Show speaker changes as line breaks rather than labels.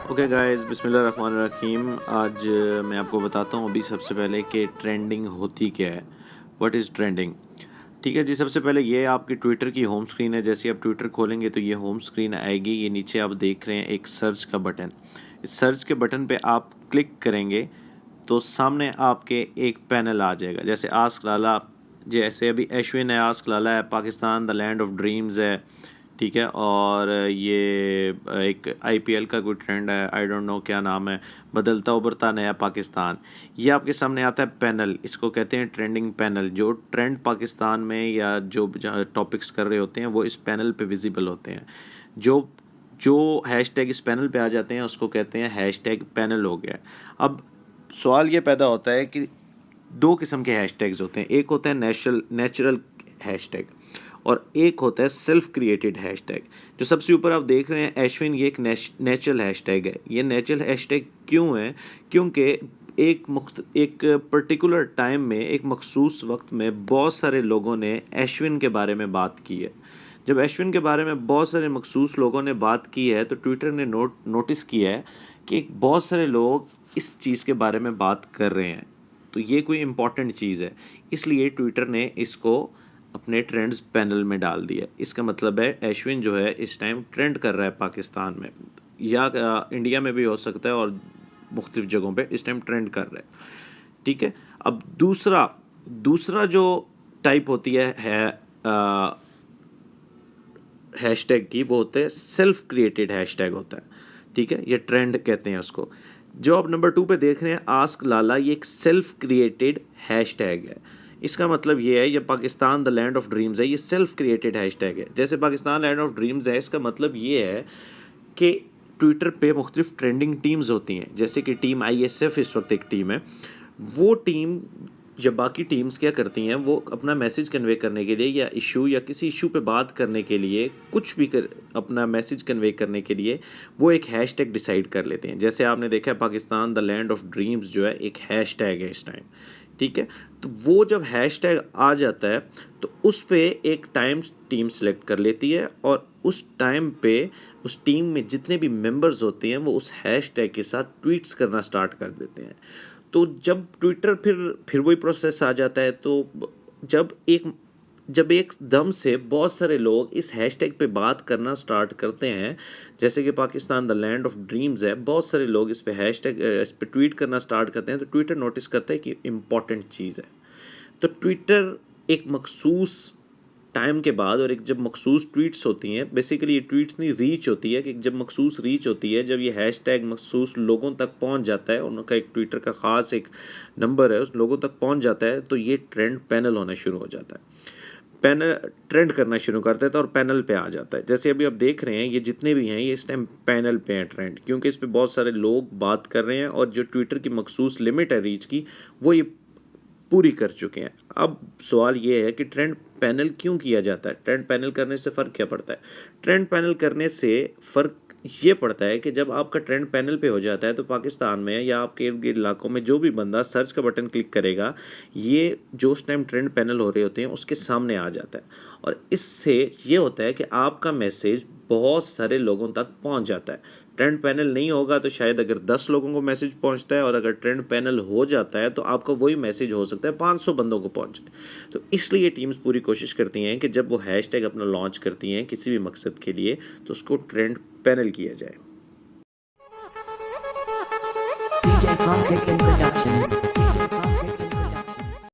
Okay guys, बिस्मिल्लाहिर्रहमानिर्रहीम। आज मैं आपको बताता हूँ अभी सबसे पहले कि ट्रेंडिंग होती क्या है। What is trending? ठीक है जी। सबसे पहले ये आपकी ट्विटर की होम स्क्रीन है। जैसे आप ट्विटर खोलेंगे तो ये होम स्क्रीन आएगी। ये नीचे आप देख रहे हैं एक सर्च का बटन। इस सर्च के बटन पे आप क्लिक करेंगे तो सामने आपके एक पैनल आ जाएगा। जैसे आस्क लाला, जैसे अभी अश्विन है, आस्क लाला है, Pakistan the land of dreams है, ठीक है। और ये एक आईपीएल का कोई ट्रेंड है, आई डोंट नो क्या नाम है, बदलता उभरता नया पाकिस्तान। ये आपके सामने आता है पैनल, इसको कहते हैं ट्रेंडिंग पैनल। जो ट्रेंड पाकिस्तान में या जो टॉपिक्स कर रहे होते हैं वो इस पैनल पे विजिबल होते हैं। जो जो हैशटैग इस पैनल पे आ जाते हैं उसको कहते हैं हैशटैग पैनल हो गया। अब सवाल ये पैदा होता है कि दो किस्म के हैशटैग्स होते हैं। एक होता है नेचुरल हैशटैग और एक होता है सेल्फ क्रिएटेड हैशटैग। जो सबसे ऊपर आप देख रहे हैं अश्विन, ये एक नेचुरल हैशटैग है। ये नेचुरल हैशटैग क्यों है? क्योंकि एक पर्टिकुलर टाइम में, एक मखसूस वक्त में बहुत सारे लोगों ने अश्विन के बारे में बात की है। जब अश्विन के बारे में बहुत सारे मखसूस लोगों ने बात की है तो ट्विटर ने नोटिस किया है कि बहुत सारे लोग इस चीज़ के बारे में बात कर रहे हैं, तो ये कोई इम्पॉर्टेंट चीज़ है। इसलिए ट्विटर ने इसको अपने ट्रेंड्स पैनल में डाल दिया। इसका मतलब है अश्विन जो है इस टाइम ट्रेंड कर रहा है पाकिस्तान में, या इंडिया में भी हो सकता है और मुख्तलिफ जगहों पे इस टाइम ट्रेंड कर रहा है, ठीक है। अब दूसरा जो टाइप होती है हैशटैग की, वो होता है सेल्फ क्रिएटेड हैशटैग होता है, ठीक है। ये ट्रेंड कहते हैं उसको। जो आप नंबर 2 पे देख रहे हैं आस्क लाला, ये एक सेल्फ क्रिएटेड हैशटैग है। इसका मतलब ये है, ये Pakistan the land of dreams है, ये सेल्फ क्रिएटेड हैशटैग है। जैसे पाकिस्तान लैंड ऑफ ड्रीम्स है, इसका मतलब ये है कि ट्विटर पे मुख्तलिफ ट्रेंडिंग टीम्स होती हैं। जैसे कि टीम ISF इस वक्त एक टीम है। वो टीम या बाकी टीम्स क्या करती हैं, वो अपना मैसेज कन्वे करने के लिए या इशू या किसी इशू पे बात करने के लिए, कुछ भी अपना मैसेज कन्वे करने के लिए वो एक हैशटैग डिसाइड कर लेते हैं। जैसे आपने देखा है Pakistan the land of dreams जो है एक हैशटैग है इस टाइम, ठीक है। तो वो जब हैशटैग आ जाता है तो उस पे एक टाइम टीम सेलेक्ट कर लेती है और उस टाइम पे उस टीम में जितने भी मेंबर्स होते हैं वो उस हैशटैग के साथ ट्वीट्स करना स्टार्ट कर देते हैं। तो जब ट्विटर फिर वही प्रोसेस आ जाता है। तो जब एक दम से बहुत सारे लोग इस हैशटैग पे बात करना स्टार्ट करते हैं, जैसे कि Pakistan the land of dreams है, बहुत सारे लोग इस पे ट्वीट करना स्टार्ट करते हैं, तो ट्विटर नोटिस करता है कि इम्पॉर्टेंट चीज़ है। तो ट्विटर एक मखसूस टाइम के बाद, और एक जब मखसूस ट्वीट्स होती हैं, बेसिकली ये ट्वीट्स नहीं रीच होती है, कि जब मखसूस रीच होती है, जब ये हैशटैग मखसूस लोगों तक पहुंच जाता है, उनका एक ट्विटर का ख़ास एक नंबर है, उस लोगों तक पहुंच जाता है, तो ये ट्रेंड पैनल होना शुरू हो जाता है। पैनल ट्रेंड करना शुरू कर देता है और पैनल पे आ जाता है। जैसे अभी आप देख रहे हैं ये जितने भी हैं ये इस टाइम पैनल पे हैं ट्रेंड, क्योंकि इस पे बहुत सारे लोग बात कर रहे हैं और जो ट्विटर की मखसूस लिमिट है रीच की, वो ये पूरी कर चुके हैं। अब सवाल ये है कि ट्रेंड पैनल क्यों किया जाता है? ट्रेंड पैनल करने से फ़र्क क्या पड़ता है? ट्रेंड पैनल करने से फ़र्क ये पड़ता है कि जब आपका ट्रेंड पैनल पे हो जाता है तो पाकिस्तान में या आपके इर्द गिर्द इलाकों में जो भी बंदा सर्च का बटन क्लिक करेगा, ये जो उस टाइम ट्रेंड पैनल हो रहे होते हैं उसके सामने आ जाता है। और इससे ये होता है कि आपका मैसेज बहुत सारे लोगों तक पहुंच जाता है। ट्रेंड पैनल नहीं होगा तो शायद अगर 10 लोगों को मैसेज पहुंचता है, और अगर ट्रेंड पैनल हो जाता है तो आपका वही मैसेज हो सकता है 500 बंदों को पहुंचे। तो इसलिए टीम्स पूरी कोशिश करती हैं कि जब वो हैशटैग अपना लॉन्च करती हैं किसी भी मकसद के लिए, तो उसको ट्रेंड पैनल किया जाए।
DJ Convict Productions.